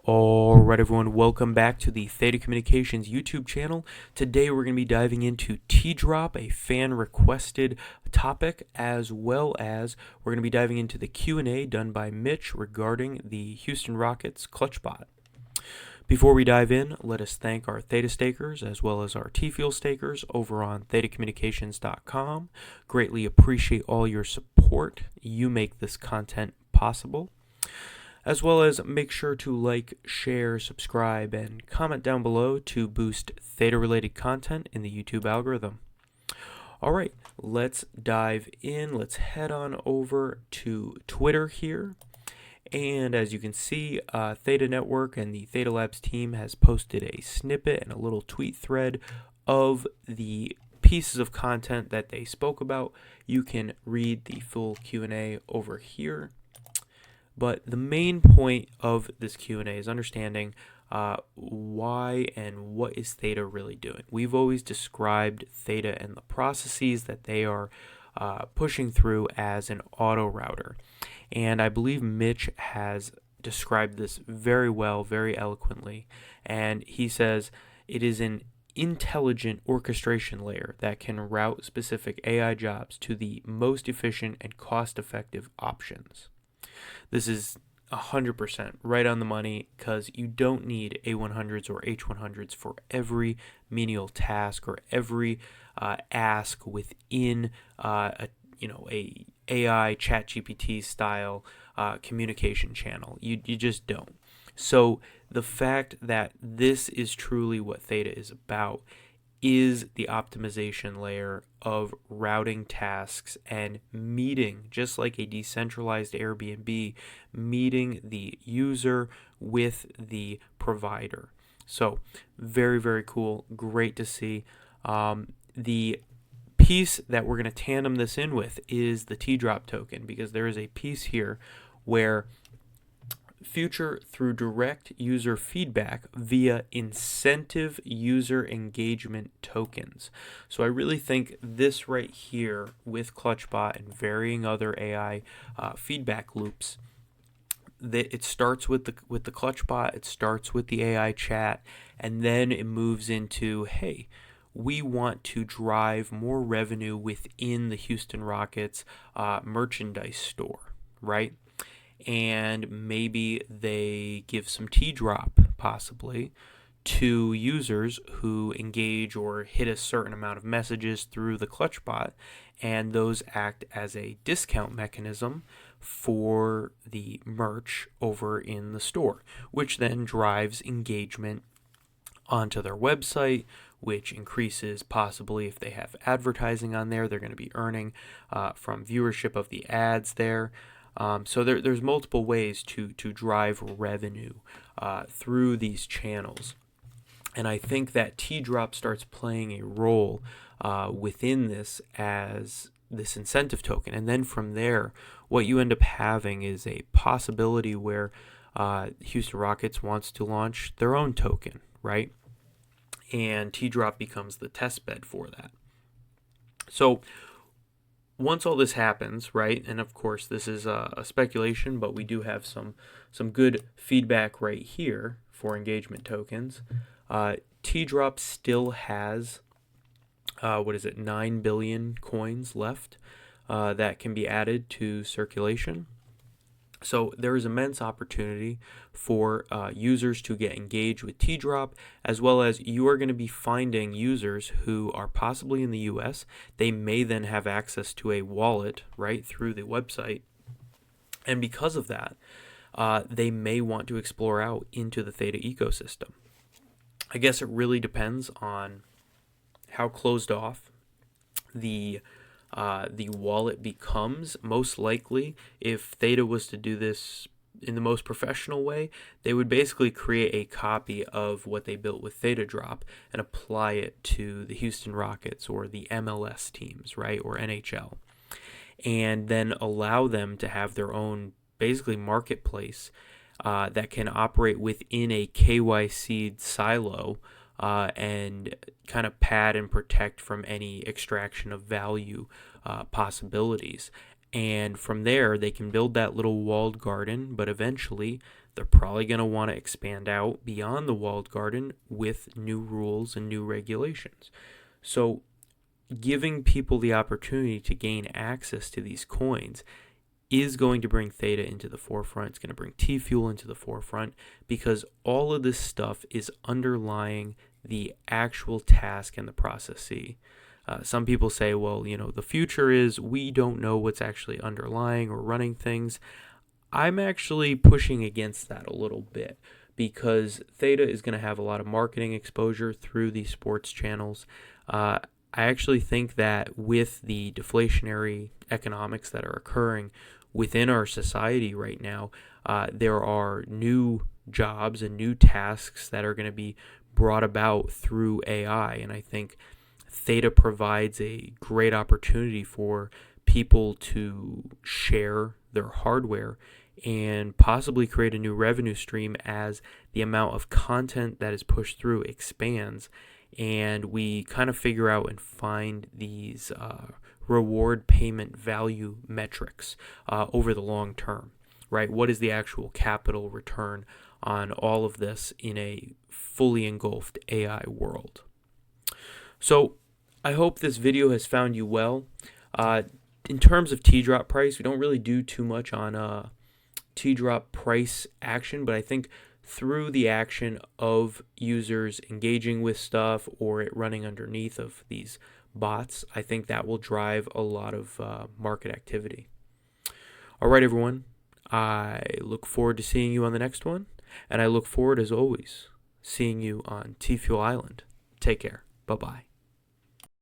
Alright everyone, welcome back to the Theta Communications YouTube channel. Today we're going to be diving into Tdrop, a fan requested topic, as well as we're going to be diving into the Q&A done by Mitch regarding the Houston Rockets ClutchBot. Before we dive in, let us thank our Theta stakers as well as our Tfuel stakers over on ThetaCommunications.com. Greatly appreciate all your support. You make this content possible. As well as make sure to like, share, subscribe, and comment down below to boost Theta-related content in the YouTube algorithm. Alright, let's dive in. Let's head on over to Twitter here. And as you can see, Theta Network and the Theta Labs team has posted a snippet and a little tweet thread of the pieces of content that they spoke about. You can read the full Q&A over here. But the main point of this Q&A is understanding why and what is Theta really doing. We've always described Theta and the processes that they are pushing through as an auto router. And I believe Mitch has described this very well, very eloquently. And he says it is an intelligent orchestration layer that can route specific AI jobs to the most efficient and cost-effective options. This is 100% right on the money, because you don't need A100s or H100s for every menial task or every ask within a AI ChatGPT style communication channel. You just don't. So the fact that this is truly what Theta is about is the optimization layer of routing tasks and meeting, just like a decentralized Airbnb, meeting the user with the provider. So very, very cool. Great to see. The piece that we're going to tandem this in with is the Tdrop token, because there is a piece here where future through direct user feedback via incentive user engagement tokens. So I really think this right here with ClutchBot and varying other AI feedback loops, that it starts with the ClutchBot, it starts with the AI chat, and then it moves into, hey, we want to drive more revenue within the Houston Rockets merchandise store, right? And maybe they give some Tdrop possibly to users who engage or hit a certain amount of messages through the ClutchBot, and those act as a discount mechanism for the merch over in the store, which then drives engagement onto their website, which increases possibly if they have advertising on there, they're going to be earning from viewership of the ads there. So there's multiple ways to drive revenue through these channels. And I think that Tdrop starts playing a role within this as this incentive token. And then from there, what you end up having is a possibility where Houston Rockets wants to launch their own token, right? And Tdrop becomes the test bed for that. So once all this happens, right, and of course this is a speculation, but we do have some good feedback right here for engagement tokens. Tdrop still has 9 billion coins left that can be added to circulation. So there is immense opportunity for users to get engaged with Tdrop, as well as you are going to be finding users who are possibly in the US. They may then have access to a wallet, right, through the website. And because of that, they may want to explore out into the Theta ecosystem. I guess it really depends on how closed off the wallet becomes. Most likely, if Theta was to do this in the most professional way, they would basically create a copy of what they built with Tdrop and apply it to the Houston Rockets or the MLS teams, right, or NHL, and then allow them to have their own basically marketplace that can operate within a KYC silo and kind of pad and protect from any extraction of value possibilities. And from there, they can build that little walled garden, but eventually they're probably going to want to expand out beyond the walled garden with new rules and new regulations. So giving people the opportunity to gain access to these coins is going to bring Theta into the forefront. It's going to bring Tfuel into the forefront, because all of this stuff is underlying the actual task and the processee. Some people say, well, the future is we don't know what's actually underlying or running things. I'm actually pushing against that a little bit, because Theta is going to have a lot of marketing exposure through these sports channels. I actually think that with the deflationary economics that are occurring within our society right now, there are new jobs and new tasks that are going to be brought about through AI. And I think Theta provides a great opportunity for people to share their hardware and possibly create a new revenue stream as the amount of content that is pushed through expands, and we kind of figure out and find these reward payment value metrics over the long term, right? What is the actual capital return on all of this in a fully engulfed AI world? So I hope this video has found you well. In terms of Tdrop price, we don't really do too much on Tdrop price action, but I think through the action of users engaging with stuff or it running underneath of these bots, I think that will drive a lot of market activity. All right, everyone. I look forward to seeing you on the next one, and I look forward, as always, seeing you on Tfuel Island. Take care. Bye-bye.